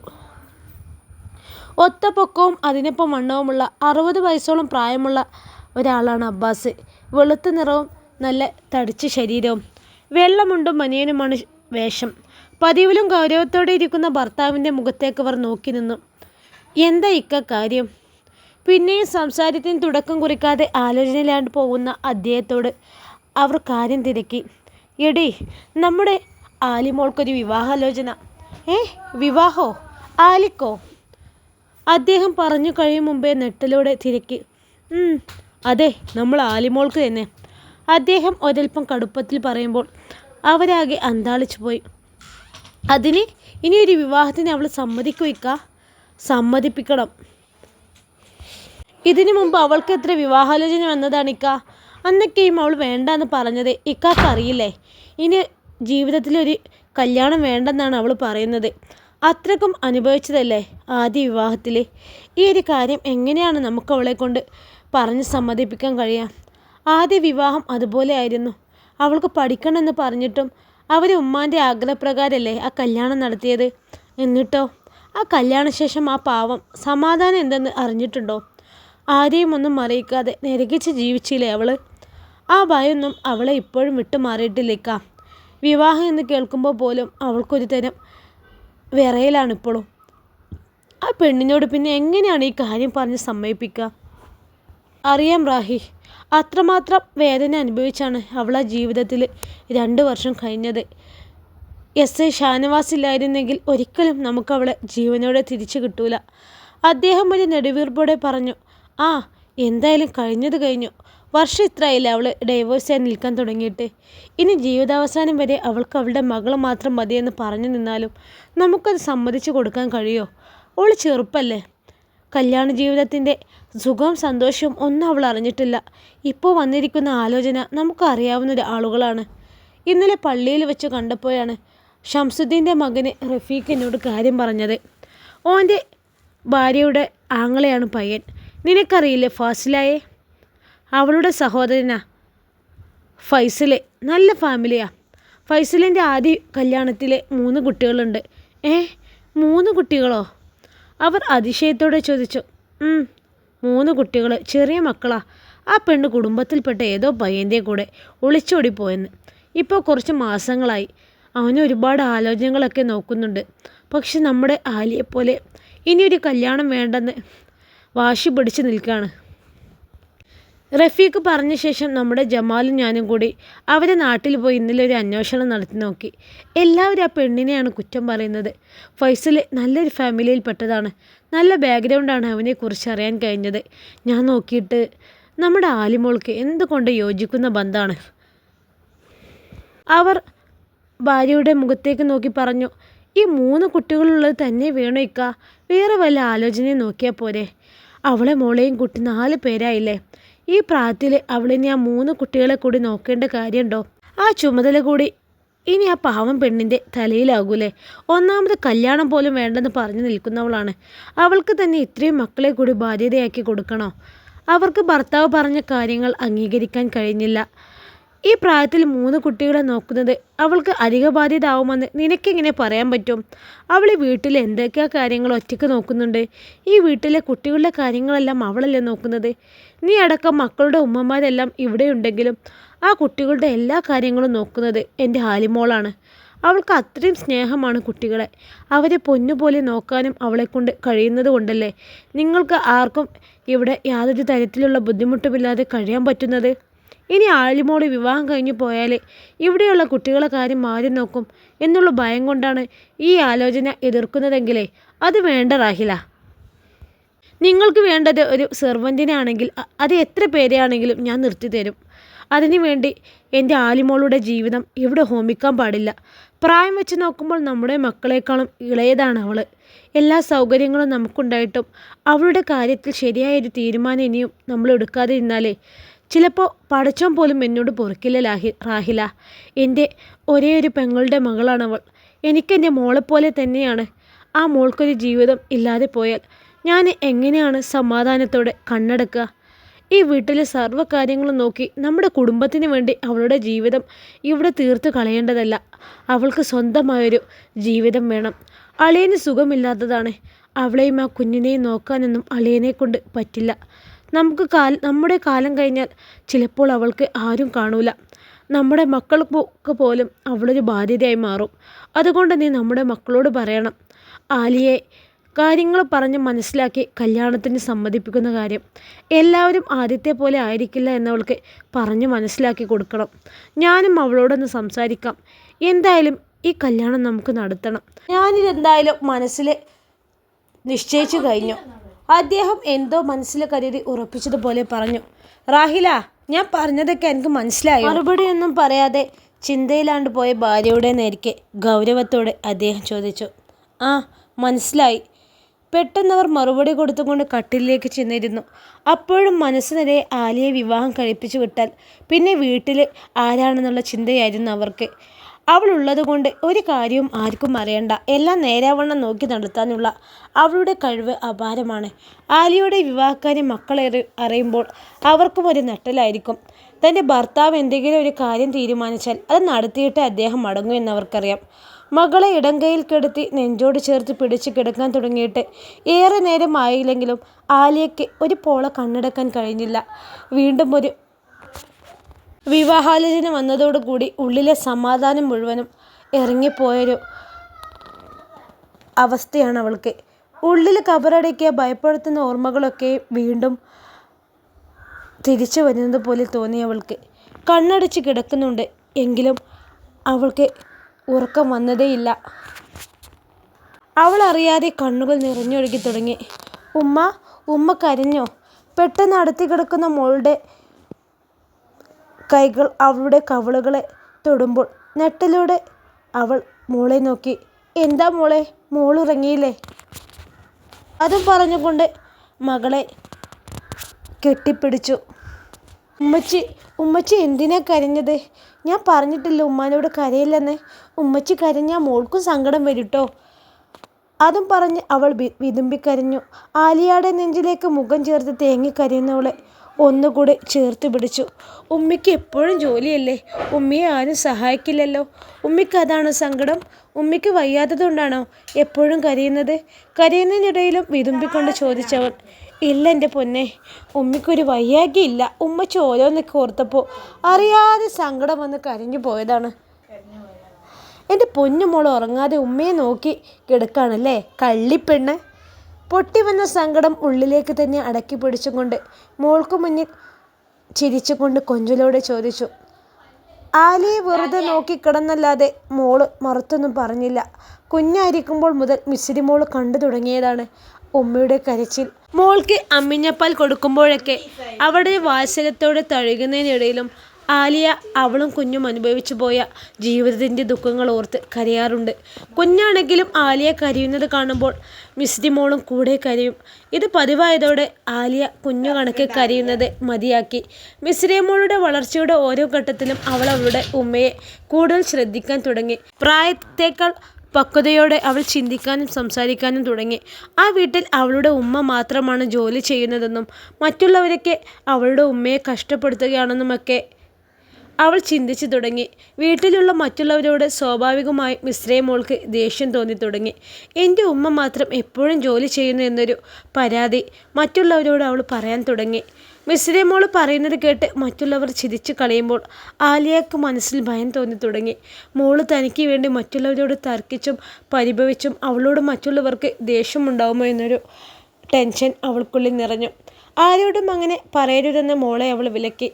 ഒത്ത പൊക്കവും അതിനൊപ്പം വണ്ണവുമുള്ള 60 വയസ്സോളം പ്രായമുള്ള ഒരാളാണ് അബ്ബാസ്. വെളുത്ത നിറവും നല്ല തടിച്ച ശരീരവും വെള്ളമുണ്ടും ബനിയനുമാണ് വേഷം. പതിവിലും ഗൗരവത്തോടെ ഇരിക്കുന്ന ഭർത്താവിൻ്റെ മുഖത്തേക്ക് അവർ നോക്കി നിന്നു. എന്താ ഇക്ക കാര്യം? പിന്നെയും സംസാരത്തിന് തുടക്കം കുറിക്കാതെ ആലോചനയിലാണ്ട് പോകുന്ന അദ്ദേഹത്തോട് അവർ കാര്യം തിരക്കി. എടീ, നമ്മുടെ ആലിമോൾക്കൊരു വിവാഹാലോചന. വിവാഹോ? ആലിക്കോ? അദ്ദേഹം പറഞ്ഞു കഴിയും മുമ്പേ നെട്ടലോടെ തിരക്കി. അതെ, നമ്മൾ ആലിമോൾക്ക് തന്നെ. അദ്ദേഹം ഒരൽപ്പം കടുപ്പത്തിൽ പറയുമ്പോൾ അവരാകെ അന്താളിച്ചു പോയി. അതിന് ഇനിയൊരു വിവാഹത്തിന് അവൾ സമ്മതിക്കുവിക്ക? സമ്മതിപ്പിക്കണം. ഇതിനു മുമ്പ് അവൾക്ക് എത്ര വിവാഹാലോചന വന്നതാണ് ഇക്ക. അന്നൊക്കെയും അവൾ വേണ്ടെന്ന് പറഞ്ഞത് ഇക്കാക്ക് അറിയില്ലേ? ഇനി ജീവിതത്തിലൊരു കല്യാണം വേണ്ടെന്നാണ് അവൾ പറയുന്നത്. അത്രക്കും അനുഭവിച്ചതല്ലേ ആദ്യ വിവാഹത്തിൽ. ഈ ഒരു കാര്യം എങ്ങനെയാണ് നമുക്ക് അവളെ കൊണ്ട് പറഞ്ഞ് സമ്മതിപ്പിക്കാൻ കഴിയാം? ആദ്യ വിവാഹം അതുപോലെ ആയിരുന്നു. അവൾക്ക് പഠിക്കണമെന്ന് പറഞ്ഞിട്ടും അവർ ഉമ്മാൻ്റെ ആഗ്രഹപ്രകാരമല്ലേ ആ കല്യാണം നടത്തിയത്. എന്നിട്ടോ ആ കല്യാണശേഷം ആ പാവം സമാധാനം എന്തെന്ന് അറിഞ്ഞിട്ടുണ്ടോ? ആരെയും ഒന്നും അറിയിക്കാതെ നരകിച്ച് ജീവിച്ചില്ലേ അവൾ. ആ ഭയമൊന്നും അവളെ ഇപ്പോഴും വിട്ടുമാറിയിട്ടില്ലേക്കാം. വിവാഹം എന്ന് കേൾക്കുമ്പോൾ പോലും അവൾക്കൊരു തരം വിറയലാണിപ്പോഴും. ആ പെണ്ണിനോട് പിന്നെ എങ്ങനെയാണ് ഈ കാര്യം പറഞ്ഞ് സമ്മതിപ്പിക്കുക? അറിയാം റാഹി, അത്രമാത്രം വേദന അനുഭവിച്ചാണ് അവൾ ആ ജീവിതത്തിൽ 2 വർഷം കഴിഞ്ഞത്. എസ്.ഐ ഷാനവാസ് ഇല്ലായിരുന്നെങ്കിൽ ഒരിക്കലും നമുക്കവളെ ജീവനോടെ തിരിച്ചു കിട്ടൂല. അദ്ദേഹം ഒരു നെടുവീർപ്പോടെ പറഞ്ഞു. ആ, എന്തായാലും കഴിഞ്ഞത് കഴിഞ്ഞു. വർഷം ഇത്രയായില്ല അവൾ ഡൈവോഴ്സായി നിൽക്കാൻ തുടങ്ങിയിട്ട്. ഇനി ജീവിതാവസാനം വരെ അവൾക്ക് അവളുടെ മകൾ മാത്രം മതിയെന്ന് പറഞ്ഞു നിന്നാലും നമുക്കത് സമ്മതിച്ചു കൊടുക്കാൻ കഴിയുമോ? അവൾ ചെറുപ്പല്ലേ. കല്യാണ ജീവിതത്തിൻ്റെ സുഖവും സന്തോഷവും ഒന്നും അവൾ അറിഞ്ഞിട്ടില്ല. ഇപ്പോൾ വന്നിരിക്കുന്ന ആലോചന നമുക്കറിയാവുന്ന ആളുകളാണ്. ഇന്നലെ പള്ളിയിൽ വെച്ച് കണ്ടപ്പോഴാണ് ഷംസുദ്ദീൻ്റെ മകന് റഫീഖ് എന്നോട് കാര്യം പറഞ്ഞത്. ഓൻ്റെ ഭാര്യയുടെ ആങ്ങളെയാണ് പയ്യൻ. നിനക്കറിയില്ലേ ഫാസിലായെ? അവളുടെ സഹോദരനാ ഫൈസൽ. നല്ല ഫാമിലിയാ. ഫൈസലിൻ്റെ ആദ്യ കല്യാണത്തിൽ 3 കുട്ടികളുണ്ട്. 3 കുട്ടികളോ? അവർ അതിശയത്തോടെ ചോദിച്ചു. 3 കുട്ടികൾ, ചെറിയ മക്കളാ. ആ പെണ്ണ് കുടുംബത്തിൽപ്പെട്ട ഏതോ പയ്യൻ്റെ കൂടെ ഒളിച്ചോടിപ്പോയെന്ന്. ഇപ്പോൾ കുറച്ച് മാസങ്ങളായി. അവന് ഒരുപാട് ആലോചനകളൊക്കെ നോക്കുന്നുണ്ട്. പക്ഷെ നമ്മുടെ ആലിയെപ്പോലെ ഇനിയൊരു കല്യാണം വേണ്ടെന്ന് വാശി പിടിച്ച് നിൽക്കുകയാണ്. റഫീഖ് പറഞ്ഞ ശേഷം നമ്മുടെ ജമാലും ഞാനും കൂടി അവരെ നാട്ടിൽ പോയി ഇന്നലെ ഒരു അന്വേഷണം നടത്തി നോക്കി. എല്ലാവരും ആ പെണ്ണിനെയാണ് കുറ്റം പറയുന്നത്. ഫൈസൽ നല്ലൊരു ഫാമിലിയിൽപ്പെട്ടതാണ്. നല്ല ബാക്ക്ഗ്രൗണ്ടാണ് അവനെക്കുറിച്ച് അറിയാൻ കഴിഞ്ഞത്. ഞാൻ നോക്കിയിട്ട് നമ്മുടെ ആലിമോൾക്ക് എന്തുകൊണ്ട് യോജിക്കുന്ന ബന്ധമാണ്. അവർ ഭാര്യയുടെ മുഖത്തേക്ക് നോക്കി പറഞ്ഞു. ഈ 3 കുട്ടികളുള്ളത് തന്നെ വേണോ ഇക്ക? വേറെ വല്ല ആലോചനയും നോക്കിയാൽ പോരെ? അവളെ മോളെയും കുട്ടി 4 പേരായില്ലേ. ഈ പ്രായത്തിൽ അവളിനി ആ 3 കുട്ടികളെ കൂടി നോക്കേണ്ട കാര്യമുണ്ടോ? ആ ചുമതല കൂടി ഇനി ആ പാവം പെണ്ണിൻ്റെ തലയിലാകൂലേ? ഒന്നാമത് കല്യാണം പോലും വേണ്ടെന്ന് പറഞ്ഞു നിൽക്കുന്നവളാണ്. അവൾക്ക് തന്നെ ഇത്രയും മക്കളെ കൂടി ബാധ്യതയാക്കി കൊടുക്കണോ? അവർക്ക് ഭർത്താവ് പറഞ്ഞ കാര്യങ്ങൾ അംഗീകരിക്കാൻ കഴിഞ്ഞില്ല. ഈ പ്രായത്തിൽ 3 കുട്ടികളെ നോക്കുന്നത് അവൾക്ക് അധിക ബാധ്യത ആവുമെന്ന് നിനക്കെങ്ങനെ പറയാൻ പറ്റും? അവൾ ഈ വീട്ടിൽ എന്തൊക്കെയാ കാര്യങ്ങൾ ഒറ്റയ്ക്ക് നോക്കുന്നുണ്ട്. ഈ വീട്ടിലെ കുട്ടികളുടെ കാര്യങ്ങളെല്ലാം അവളല്ലേ നോക്കുന്നത്. നീ അടക്കം മക്കളുടെ ഉമ്മമാരെല്ലാം ഇവിടെയുണ്ടെങ്കിലും ആ കുട്ടികളുടെ എല്ലാ കാര്യങ്ങളും നോക്കുന്നത് എൻ്റെ ഹാലിമോളാണ്. അവൾക്ക് അത്രയും സ്നേഹമാണ് കുട്ടികളെ. അവരെ പൊന്നുപോലെ നോക്കാനും അവളെക്കൊണ്ട് കഴിയുന്നത് കൊണ്ടല്ലേ നിങ്ങൾക്ക് ആർക്കും ഇവിടെ യാതൊരു തരത്തിലുള്ള ബുദ്ധിമുട്ടുമില്ലാതെ കഴിയാൻ പറ്റുന്നത്. ഇനി ആലിമോള് വിവാഹം കഴിഞ്ഞു പോയാൽ ഇവിടെയുള്ള കുട്ടികളെ കാര്യം ആരും നോക്കും എന്നുള്ള ഭയം കൊണ്ടാണ് ഈ ആലോചന എതിർക്കുന്നതെങ്കിലേ അത് വേണ്ട റാഹില. നിങ്ങൾക്ക് വേണ്ടത് ഒരു സെർവൻറ്റിനാണെങ്കിൽ അത് എത്ര പേരെയാണെങ്കിലും ഞാൻ നിർത്തി തരും. അതിനു വേണ്ടി എൻ്റെ ആലിമോളുടെ ജീവിതം ഇവിടെ ഹോമിക്കാൻ പാടില്ല. പ്രായം വെച്ച് നോക്കുമ്പോൾ നമ്മുടെ മക്കളെക്കാളും ഇളയതാണ് അവൾ. എല്ലാ സൗകര്യങ്ങളും നമുക്കുണ്ടായിട്ടും അവളുടെ കാര്യത്തിൽ ശരിയായൊരു തീരുമാനം ഇനിയും നമ്മൾ എടുക്കാതെ ഇരുന്നാലേ ചിലപ്പോൾ പടച്ചോൻ പോലും എന്നോട് പൊറുക്കില്ല റാഹില. എൻ്റെ ഒരേ ഒരു പെങ്ങളുടെ മകളാണവൾ. എനിക്കെൻ്റെ മോളെപ്പോലെ തന്നെയാണ്. ആ മോൾക്കൊരു ജീവിതം ഇല്ലാതെ പോയാൽ ഞാൻ എങ്ങനെയാണ് സമാധാനത്തോടെ കണ്ണടക്കുക? ഈ വീട്ടിലെ സർവ്വ കാര്യങ്ങളും നോക്കി നമ്മുടെ കുടുംബത്തിന് വേണ്ടി അവളുടെ ജീവിതം ഇവിടെ തീർത്ത് കളയേണ്ടതല്ല. അവൾക്ക് സ്വന്തമായൊരു ജീവിതം വേണം. അളിയന് സുഖമില്ലാത്തതാണ്. അവളെയും ആ കുഞ്ഞിനെയും നോക്കാനൊന്നും അളിയനെ കൊണ്ട് പറ്റില്ല. നമ്മുടെ കാലം കഴിഞ്ഞാൽ ചിലപ്പോൾ അവൾക്ക് ആരും കാണൂല. നമ്മുടെ മക്കൾക്ക് പോലും അവളൊരു ബാധ്യതയായി മാറും. അതുകൊണ്ട് നീ നമ്മുടെ മക്കളോട് പറയണം, ആലിയെ കാര്യങ്ങൾ പറഞ്ഞ് മനസ്സിലാക്കി കല്യാണത്തിന് സമ്മതിപ്പിക്കുന്ന കാര്യം. എല്ലാവരും ആദ്യത്തെ പോലെ ആയിരിക്കില്ല എന്നവൾക്ക് പറഞ്ഞ് മനസ്സിലാക്കി കൊടുക്കണം. ഞാനും അവളോടൊന്ന് സംസാരിക്കാം. എന്തായാലും ഈ കല്യാണം നമുക്ക് നടത്തണം. ഞാനിതെന്തായാലും മനസ്സിൽ നിശ്ചയിച്ചു കഴിഞ്ഞു. അദ്ദേഹം എന്തോ മനസ്സിൽ കരുതി ഉറപ്പിച്ചതുപോലെ പറഞ്ഞു. റാഹില, ഞാൻ പറഞ്ഞതൊക്കെ എനിക്ക് മനസ്സിലായി. മറുപടിയൊന്നും പറയാതെ ചിന്തയിലാണ്ട് പോയ ഭാര്യയുടെ നേർക്ക് ഗൗരവത്തോടെ അദ്ദേഹം ചോദിച്ചു. ആ, മനസ്സിലായി. പെട്ടെന്നവർ മറുപടി കൊടുത്തുകൊണ്ട് കട്ടിലേക്ക് ചെന്നിരുന്നു. അപ്പോഴും മനസ്സ് നിറയെ ആലിയെ വിവാഹം കഴിപ്പിച്ചു വിട്ടാൽ പിന്നെ വീട്ടിൽ ആരാണെന്നുള്ള ചിന്തയായിരുന്നു അവർക്ക്. അവളുള്ളത് കൊണ്ട് ഒരു കാര്യവും ആർക്കും അറിയണ്ട. എല്ലാം നേരാവണ്ണം നോക്കി നടത്താനുള്ള അവളുടെ കഴിവ് അപാരമാണ്. ആലിയുടെ വിവാഹക്കാര്യം അറിയുമ്പോൾ അവർക്കും ഒരു നട്ടലായിരിക്കും. തൻ്റെ ഭർത്താവ് എന്തെങ്കിലും ഒരു കാര്യം തീരുമാനിച്ചാൽ അത് നടത്തിയിട്ട് അദ്ദേഹം മടങ്ങൂ എന്നവർക്കറിയാം. മകളെ ഇടംകൈയിൽ കിടത്തി നെഞ്ചോട് ചേർത്ത് പിടിച്ച് കിടക്കാൻ തുടങ്ങിയിട്ട് ഏറെ നേരം ആയില്ലെങ്കിലും ആലിയയ്ക്ക് ഒരു പോള കണ്ണടക്കാൻ കഴിഞ്ഞില്ല. വീണ്ടും ഒരു വിവാഹാലോചന വന്നതോടുകൂടി ഉള്ളിലെ സമാധാനം മുഴുവനും ഇറങ്ങിപ്പോയൊരു അവസ്ഥയാണ് അവൾക്ക്. ഉള്ളിൽ കബറടക്കിയ ഭയപ്പെടുത്തുന്ന ഓർമ്മകളൊക്കെ വീണ്ടും തിരിച്ചു വരുന്നത് പോലെ തോന്നി അവൾക്ക്. കണ്ണടച്ച് കിടക്കുന്നുണ്ട് എങ്കിലും അവൾക്ക് ഉറക്കം വന്നതേയില്ല. അവൾ അറിയാതെ കണ്ണുകൾ നിറഞ്ഞൊഴുകി തുടങ്ങി. ഉമ്മ കരഞ്ഞോ? പെട്ടെന്ന് അടുത്ത് കിടക്കുന്ന മോളുടെ കൈകൾ അവളുടെ കവിളുകളെ തൊടുമ്പോൾ നെട്ടലോടെ അവൾ മോളെ നോക്കി. എന്താ മോളെ, മോളുറങ്ങിയില്ലേ? അതും പറഞ്ഞുകൊണ്ട് മകളെ കെട്ടിപ്പിടിച്ചു. ഉമ്മച്ചി എന്തിനാ കരഞ്ഞത്? ഞാൻ പറഞ്ഞിട്ടില്ല ഉമ്മാനോട് കരയില്ലെന്ന്. ഉമ്മച്ചി കരഞ്ഞാൽ മോൾക്കും സങ്കടം വരും. അതും പറഞ്ഞ് അവൾ വിതുമ്പിക്കരഞ്ഞു. ആലിയയുടെ നെഞ്ചിലേക്ക് മുഖം ചേർത്ത് തേങ്ങിക്കരയുന്നവളെ ഒന്നുകൂടി ചേർത്ത് പിടിച്ചു. ഉമ്മിക്ക് എപ്പോഴും ജോലിയല്ലേ, ഉമ്മിയെ ആരും സഹായിക്കില്ലല്ലോ. ഉമ്മിക്ക് അതാണോ സങ്കടം? ഉമ്മിക്ക് വയ്യാത്തതുകൊണ്ടാണോ എപ്പോഴും കരയുന്നത്? കരയുന്നതിനിടയിലും വിതുമ്പിക്കൊണ്ട് ചോദിച്ചവൻ. ഇല്ല എൻ്റെ പൊന്നെ, ഉമ്മിക്കൊരു വയ്യാകിയില്ല. ഉമ്മച്ചി ഓരോന്നൊക്കെ ഓർത്തപ്പോൾ അറിയാതെ സങ്കടം വന്ന് കരഞ്ഞു പോയതാണ്. എൻ്റെ പൊന്നുമോൾ ഉറങ്ങാതെ ഉമ്മയെ നോക്കി കിടക്കാണല്ലേ കള്ളിപ്പെണ്ണ്. പൊട്ടി വന്ന സങ്കടം ഉള്ളിലേക്ക് തന്നെ അടക്കി പിടിച്ചുകൊണ്ട് മോൾക്ക് മുന്നിൽ ചിരിച്ചുകൊണ്ട് കൊഞ്ചലോടെ ചോദിച്ചു. ആലിയെ വെറുതെ നോക്കിക്കിടന്നല്ലാതെ മോള് മറുത്തൊന്നും പറഞ്ഞില്ല. കുഞ്ഞായിരിക്കുമ്പോൾ മുതൽ മിസ്സിരി മോള് കണ്ടു തുടങ്ങിയതാണ് ഉമ്മയുടെ കരച്ചിൽ. മോൾക്ക് അമ്മിഞ്ഞപ്പാൽ കൊടുക്കുമ്പോഴൊക്കെ അവിടെ വാത്സല്യത്തോടെ തഴുകുന്നതിനിടയിലും ആലിയ അവളും കുഞ്ഞും അനുഭവിച്ചു പോയ ജീവിതത്തിൻ്റെ ദുഃഖങ്ങൾ ഓർത്ത് കരയാറുണ്ട്. കുഞ്ഞാണെങ്കിലും ആലിയ കരയുന്നത് കാണുമ്പോൾ മിസ്സിരി മോളും കൂടെ കരയും. ഇത് പതിവായതോടെ ആലിയ കുഞ്ഞു കണക്കെ കരയുന്നത് മതിയാക്കി. മിസ്സിരി മോളുടെ വളർച്ചയുടെ ഓരോ ഘട്ടത്തിലും അവൾ അവളുടെ ഉമ്മയെ കൂടുതൽ ശ്രദ്ധിക്കാൻ തുടങ്ങി. പ്രായത്തേക്കാൾ പക്വതയോടെ അവൾ ചിന്തിക്കാനും സംസാരിക്കാനും തുടങ്ങി. ആ വീട്ടിൽ അവളുടെ ഉമ്മ മാത്രമാണ് ജോലി ചെയ്യുന്നതെന്നും മറ്റുള്ളവരൊക്കെ അവളുടെ ഉമ്മയെ കഷ്ടപ്പെടുത്തുകയാണെന്നുമൊക്കെ അവൾ ചിന്തിച്ചു തുടങ്ങി. വീട്ടിലുള്ള മറ്റുള്ളവരോട് സ്വാഭാവികമായി മിസ്സിരി മോൾക്ക് ദേഷ്യം തോന്നി തുടങ്ങി. എൻ്റെ ഉമ്മ മാത്രം എപ്പോഴും ജോലി ചെയ്യുന്നു എന്നൊരു പരാതി മറ്റുള്ളവരോട് അവൾ പറയാൻ തുടങ്ങി. മിസ്സിരി മോള് പറയുന്നത് കേട്ട് മറ്റുള്ളവർ ചിരിച്ചു കളയുമ്പോൾ ആലിയക്ക് മനസ്സിൽ ഭയം തോന്നി തുടങ്ങി. മോള് തനിക്ക് വേണ്ടി മറ്റുള്ളവരോട് തർക്കിച്ചും പരിഭവിച്ചും അവളോട് മറ്റുള്ളവർക്ക് ദേഷ്യമുണ്ടാവുമോ എന്നൊരു ടെൻഷൻ അവൾക്കുള്ളിൽ നിറഞ്ഞു. ആരോടും അങ്ങനെ പറയരുതെന്ന് മോളെ അവൾ വിലക്കി.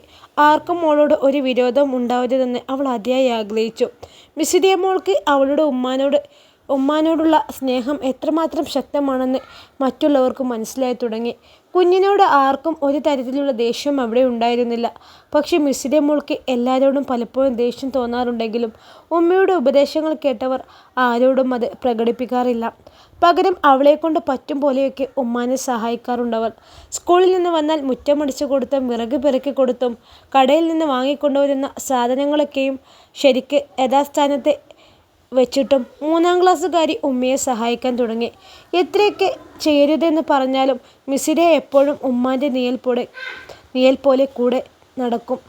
ആർക്കും മോളോട് ഒരു വിരോധവും ഉണ്ടാവരുതെന്ന് അവൾ അതിയായി ആഗ്രഹിച്ചു. മിസിരിയ മോൾക്ക് അവളുടെ ഉമ്മാനോടുള്ള സ്നേഹം എത്രമാത്രം ശക്തമാണെന്ന് മറ്റുള്ളവർക്ക് മനസ്സിലായി തുടങ്ങി. കുഞ്ഞിനോട് ആർക്കും ഒരു തരത്തിലുള്ള ദേഷ്യം അവിടെ ഉണ്ടായിരുന്നില്ല. പക്ഷെ മിസിരിയ മോൾക്ക് എല്ലാവരോടും പലപ്പോഴും ദേഷ്യം തോന്നാറുണ്ടെങ്കിലും ഉമ്മയുടെ ഉപദേശങ്ങൾ കേട്ടവർ ആരോടും അത് പ്രകടിപ്പിക്കാറില്ല. പകരം അവളെക്കൊണ്ട് പറ്റും പോലെയൊക്കെ ഉമ്മാനെ സഹായിക്കാറുണ്ടവർ. സ്കൂളിൽ നിന്ന് വന്നാൽ മുറ്റമടിച്ചു കൊടുത്തും വിറക് പെറുക്കി കൊടുത്തും കടയിൽ നിന്ന് വാങ്ങിക്കൊണ്ടുവരുന്ന സാധനങ്ങളൊക്കെയും ശരിക്ക് യഥാസ്ഥാനത്ത് വെച്ചിട്ടും 3-ാം ക്ലാസ്സുകാരി ഉമ്മയെ സഹായിക്കാൻ തുടങ്ങി. എത്രയൊക്കെ ചെയ്യരുതെന്ന് പറഞ്ഞാലും മിസിരിയ എപ്പോഴും ഉമ്മാൻ്റെ നിഴൽ പോലെ കൂടെ നടക്കും.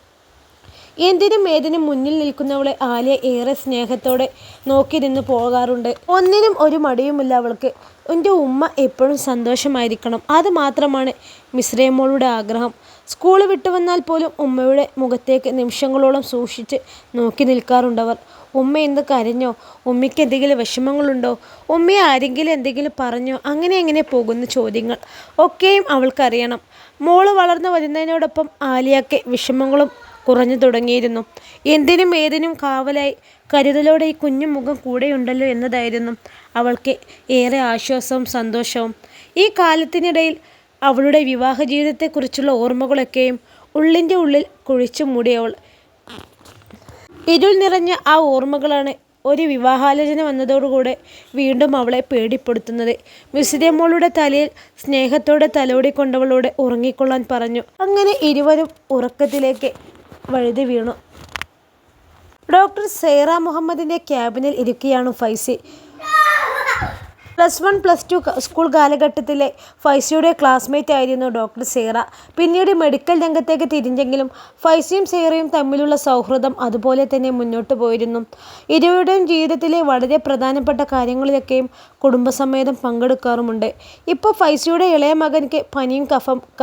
എന്തിനും ഏതിനും മുന്നിൽ നിൽക്കുന്നവളെ ആലിയ ഏറെ സ്നേഹത്തോടെ നോക്കി നിന്ന് പോകാറുണ്ട്. ഒന്നിനും ഒരു മടിയുമില്ല അവൾക്ക്. എൻ്റെ ഉമ്മ എപ്പോഴും സന്തോഷമായിരിക്കണം, അത് മാത്രമാണ് മിസിരിയ മോളുടെ ആഗ്രഹം. സ്കൂൾ വിട്ടു വന്നാൽ പോലും ഉമ്മയുടെ മുഖത്തേക്ക് നിമിഷങ്ങളോളം സൂക്ഷിച്ച് നോക്കി നിൽക്കാറുണ്ടവർ. ഉമ്മ എന്ത് കരഞ്ഞോ, ഉമ്മയ്ക്ക് എന്തെങ്കിലും വിഷമങ്ങളുണ്ടോ, ഉമ്മയെ ആരെങ്കിലും എന്തെങ്കിലും പറഞ്ഞോ, അങ്ങനെ പോകുന്ന ചോദ്യങ്ങൾ ഒക്കെയും അവൾക്കറിയണം. മോള് വളർന്നു വരുന്നതിനോടൊപ്പം ആലിയയ്ക്ക് വിഷമങ്ങളും കുറഞ്ഞു തുടങ്ങിയിരുന്നു. എന്തിനും ഏതിനും കാവലായി കരുതലോടെ ഈ കുഞ്ഞു മുഖം കൂടെയുണ്ടല്ലോ എന്നതായിരുന്നു അവൾക്ക് ഏറെ ആശ്വാസവും സന്തോഷവും. ഈ കാലത്തിനിടയിൽ അവളുടെ വിവാഹ ജീവിതത്തെക്കുറിച്ചുള്ള ഓർമ്മകളൊക്കെയും ഉള്ളിൻ്റെ ഉള്ളിൽ കുഴിച്ചു മൂടിയവൾ. ഇരുൾ നിറഞ്ഞ ആ ഓർമ്മകളാണ് ഒരു വിവാഹാലോചന വന്നതോടുകൂടെ വീണ്ടും അവളെ പേടിപ്പെടുത്തുന്നത്. മിസിരിയ മോളുടെ തലയിൽ സ്നേഹത്തോടെ തലോടിക്കൊണ്ടവളോട് ഉറങ്ങിക്കൊള്ളാൻ പറഞ്ഞു. അങ്ങനെ ഇരുവരും ഉറക്കത്തിലേക്ക് വഴുതി വീണു. ഡോക്ടർ സൈറ മുഹമ്മദിൻ്റെ ക്യാബിനിൽ ഇരിക്കുകയാണ് ഫൈസി. +1 +2 സ്കൂൾ കാലഘട്ടത്തിലെ ഫൈസിയുടെ ക്ലാസ്മേറ്റ് ആയിരുന്നു ഡോക്ടർ സൈറ. പിന്നീട് മെഡിക്കൽ രംഗത്തേക്ക് തിരിഞ്ഞെങ്കിലും ഫൈസിയും സൈറയും തമ്മിലുള്ള സൗഹൃദം അതുപോലെ തന്നെ മുന്നോട്ട് പോയിരുന്നു. ഇരുവരുടെയും ജീവിതത്തിലെ വളരെ പ്രധാനപ്പെട്ട കാര്യങ്ങളിലൊക്കെയും കുടുംബസമേതം പങ്കെടുക്കാറുമുണ്ട്. ഇപ്പോൾ ഫൈസിയുടെ ഇളയ മകൻക്ക് പനിയും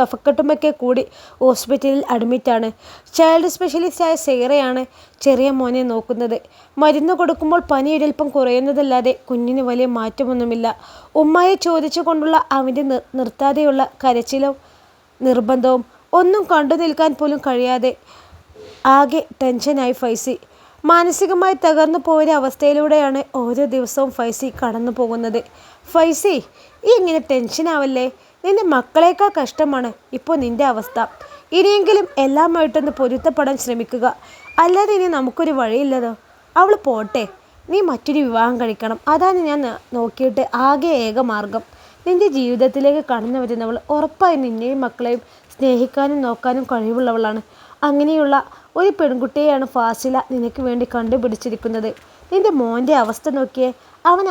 കഫക്കെട്ടുമൊക്കെ കൂടി ഹോസ്പിറ്റലിൽ അഡ്മിറ്റാണ്. ചൈൽഡ് സ്പെഷ്യലിസ്റ്റായ സൈറയാണ് ചെറിയ മോനെ നോക്കുന്നത്. മരുന്ന് കൊടുക്കുമ്പോൾ പനി ഒരൽപ്പം കുറയുന്നതല്ലാതെ കുഞ്ഞിന് വലിയ മാറ്റമൊന്നുമില്ല. ഉമ്മയെ ചോദിച്ചു കൊണ്ടുള്ള അവൻ്റെ നിർത്താതെയുള്ള കരച്ചിലും നിർബന്ധവും ഒന്നും കണ്ടു നിൽക്കാൻ പോലും കഴിയാതെ ആകെ ടെൻഷനായി ഫൈസി. മാനസികമായി തകർന്നു പോയ അവസ്ഥയിലൂടെയാണ് ഓരോ ദിവസവും ഫൈസി കടന്നു പോകുന്നത്. ഫൈസി, ഈ ഇങ്ങനെ ടെൻഷനാവല്ലേ, നിന്റെ മക്കളേക്കാൾ കഷ്ടമാണ് ഇപ്പോൾ നിന്റെ അവസ്ഥ. ഇനിയെങ്കിലും എല്ലാമായിട്ടൊന്ന് പൊരുത്തപ്പെടാൻ ശ്രമിക്കുക, അല്ലാതെ ഇനി നമുക്കൊരു വഴിയില്ലതോ. അവൾ പോട്ടെ, നീ മറ്റൊരു വിവാഹം കഴിക്കണം, അതാണ് ഞാൻ നോക്കിയിട്ട് ആകെ ഏക മാർഗം. നിന്റെ ജീവിതത്തിലേക്ക് കടന്നു വരുന്നവൾ ഉറപ്പായും നിന്നെയും മക്കളെയും സ്നേഹിക്കാനും നോക്കാനും കഴിവുള്ളവളാണ്. അങ്ങനെയുള്ള ഒരു പെൺകുട്ടിയെയാണ് ഫാസില നിനക്ക് വേണ്ടി കണ്ടുപിടിച്ചിരിക്കുന്നത്. നിന്റെ മോൻ്റെ അവസ്ഥ നോക്കിയേ.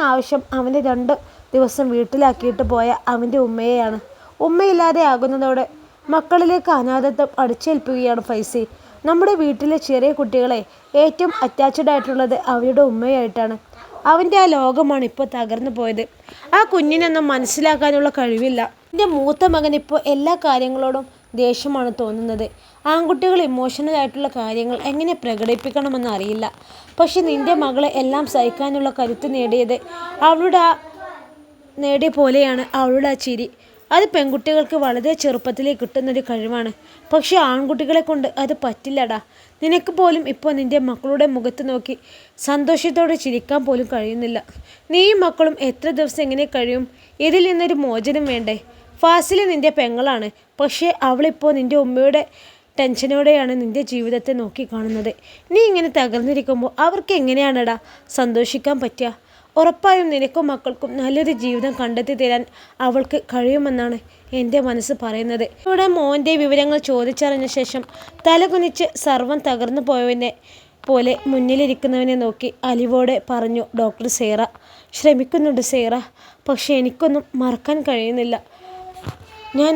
ആവശ്യം അവനെ 2 ദിവസം വീട്ടിലാക്കിയിട്ട് പോയ അവൻ്റെ ഉമ്മയെയാണ്. ഉമ്മയില്ലാതെ ആകുന്നതോടെ മക്കളിലേക്ക് അനാഥത്വം അടിച്ചേൽപ്പിക്കുകയാണ് ഫൈസി. നമ്മുടെ വീട്ടിലെ ചെറിയ കുട്ടികളെ ഏറ്റവും അറ്റാച്ച്ഡ് ആയിട്ടുള്ളത് അവരുടെ ഉമ്മയായിട്ടാണ്. അവൻ്റെ ആ ലോകമാണ് ഇപ്പോൾ തകർന്നു പോയത്. ആ കുഞ്ഞിനൊന്നും മനസ്സിലാക്കാനുള്ള കഴിവില്ല. എൻ്റെ മൂത്ത മകൻ ഇപ്പോൾ എല്ലാ കാര്യങ്ങളോടും ദേഷ്യമാണ് തോന്നുന്നത്. ആൺകുട്ടികൾ ഇമോഷണൽ ആയിട്ടുള്ള കാര്യങ്ങൾ എങ്ങനെ പ്രകടിപ്പിക്കണമെന്ന് അറിയില്ല. പക്ഷെ നിൻ്റെ മകളെ എല്ലാം സഹിക്കാനുള്ള കരുത്ത് നേടിയ പോലെയാണ് അവളുടെ ആ ചിരി. അത് പെൺകുട്ടികൾക്ക് വളരെ ചെറുപ്പത്തിലേ കിട്ടുന്നൊരു കഴിവാണ്. പക്ഷെ ആൺകുട്ടികളെ കൊണ്ട് അത് പറ്റില്ലടാ. നിനക്ക് പോലും ഇപ്പോൾ നിൻ്റെ മക്കളുടെ മുഖത്ത് നോക്കി സന്തോഷത്തോടെ ചിരിക്കാൻ പോലും കഴിയുന്നില്ല. നീയും മക്കളും എത്ര ദിവസം എങ്ങനെ കഴിയും? ഇതിൽ നിന്നൊരു മോചനം വേണ്ടേ? ഫാസില നിൻ്റെ പെങ്ങളാണ്, പക്ഷേ അവളിപ്പോൾ നിൻ്റെ ഉമ്മയുടെ ടെൻഷനോടെയാണ് നിൻ്റെ ജീവിതത്തെ നോക്കി കാണുന്നത്. നീ ഇങ്ങനെ തകർന്നിരിക്കുമ്പോൾ അവർക്ക് എങ്ങനെയാണടാ സന്തോഷിക്കാൻ പറ്റുക? ഉറപ്പായും നിനക്കും മക്കൾക്കും നല്ലൊരു ജീവിതം കണ്ടെത്തി തരാൻ അവൾക്ക് കഴിയുമെന്നാണ് എൻ്റെ മനസ്സ് പറയുന്നത്. ഇവിടെ മോൻ്റെ വിവരങ്ങൾ ചോദിച്ചറിഞ്ഞ ശേഷം തലകുനിച്ച് സർവ്വം തകർന്നു പോയവനെ പോലെ മുന്നിലിരിക്കുന്നവനെ നോക്കി അലിവോടെ പറഞ്ഞു ഡോക്ടർ സൈറ. ശ്രമിക്കുന്നുണ്ട് സൈറ, പക്ഷേ എനിക്കൊന്നും മറക്കാൻ കഴിയുന്നില്ല. ഞാൻ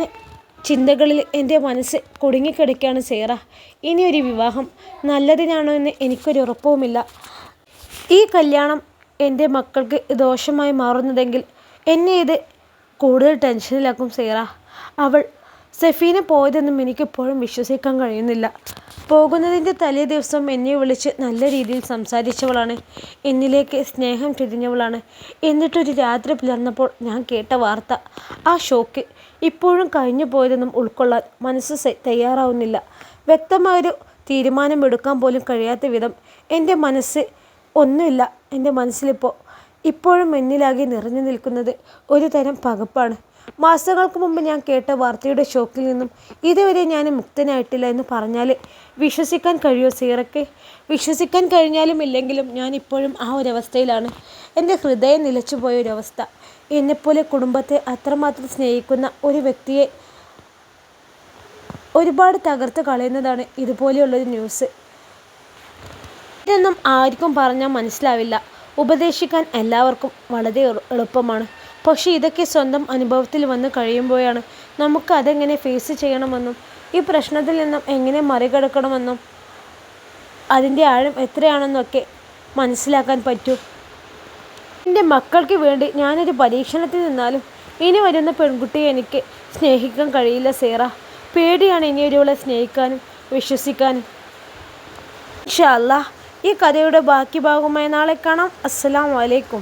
ചിന്തകളിൽ എൻ്റെ മനസ്സ് കുടുങ്ങിക്കിടക്കുകയാണ് സൈറ. ഇനിയൊരു വിവാഹം നല്ലതിനാണോ എന്ന് എനിക്കൊരു ഉറപ്പുമില്ല. ഈ കല്യാണം എൻ്റെ മക്കൾക്ക് ദോഷമായി മാറുന്നതെങ്കിൽ എന്നെ ഇത് കൂടുതൽ ടെൻഷനിലാക്കും സൈറ. അവൾ സഫീന പോയതെന്നും എനിക്കിപ്പോഴും വിശ്വസിക്കാൻ കഴിയുന്നില്ല. പോകുന്നതിൻ്റെ തലേ ദിവസം എന്നെ വിളിച്ച് നല്ല രീതിയിൽ സംസാരിച്ചവളാണ്. എന്നിലേക്ക് സ്നേഹം ചൊരിഞ്ഞവളാണ്. എന്നിട്ടൊരു രാത്രി പുലർന്നപ്പോൾ ഞാൻ കേട്ട വാർത്ത, ആ ഷോക്ക്. ഇപ്പോഴും കഴിഞ്ഞു പോയതൊന്നും ഉൾക്കൊള്ളാൻ മനസ്സ് തയ്യാറാവുന്നില്ല. വ്യക്തമായൊരു തീരുമാനമെടുക്കാൻ പോലും കഴിയാത്ത വിധം എൻ്റെ മനസ്സ് ഒന്നുമില്ല. എൻ്റെ മനസ്സിലിപ്പോൾ ഇപ്പോഴും എന്നിലാകെ നിറഞ്ഞു നിൽക്കുന്നത് ഒരു തരം പകപ്പാണ്. മാസങ്ങൾക്ക് മുമ്പ് ഞാൻ കേട്ട വാർത്തയുടെ ഷോക്കിൽ നിന്നും ഇതുവരെ ഞാൻ മുക്തനായിട്ടില്ല എന്ന് പറഞ്ഞാൽ വിശ്വസിക്കാൻ കഴിയുമോ സീറയ്ക്ക്? വിശ്വസിക്കാൻ കഴിഞ്ഞാലും ഇല്ലെങ്കിലും ഞാൻ ഇപ്പോഴും ആ ഒരവസ്ഥയിലാണ്. എൻ്റെ ഹൃദയം നിലച്ചുപോയ ഒരവസ്ഥ. എന്നെപ്പോലെ കുടുംബത്തെ അത്രമാത്രം സ്നേഹിക്കുന്ന ഒരു വ്യക്തിയെ ഒരുപാട് തകർത്ത് കളയുന്നതാണ് ഇതുപോലെയുള്ളൊരു ന്യൂസ്. ഇതൊന്നും ആർക്കും പറഞ്ഞാൽ മനസ്സിലാവില്ല. ഉപദേശിക്കാൻ എല്ലാവർക്കും വളരെ എളുപ്പമാണ്. പക്ഷേ ഇതൊക്കെ സ്വന്തം അനുഭവത്തിൽ വന്ന് കഴിയുമ്പോഴാണ് നമുക്ക് അതെങ്ങനെ ഫേസ് ചെയ്യണമെന്നും ഈ പ്രശ്നത്തിൽ നിന്നും എങ്ങനെ മറികടക്കണമെന്നും അതിൻ്റെ ആഴം എത്രയാണെന്നൊക്കെ മനസ്സിലാക്കാൻ പറ്റൂ. എൻ്റെ മക്കൾക്ക് വേണ്ടി ഞാനൊരു പരീക്ഷണത്തിൽ നിന്നാലും ഇനി വരുന്ന പെൺകുട്ടിയെ എനിക്ക് സ്നേഹിക്കാൻ കഴിയില്ല സീറ. പേടിയാണ് ഇനിയൊരുവളെ സ്നേഹിക്കാനും വിശ്വസിക്കാനും. ഇൻഷാ അല്ലാഹ് ഈ കഥയുടെ ബാക്കി ഭാഗവുമായി നാളെ കാണാം. അസ്സലാമു അലൈക്കും.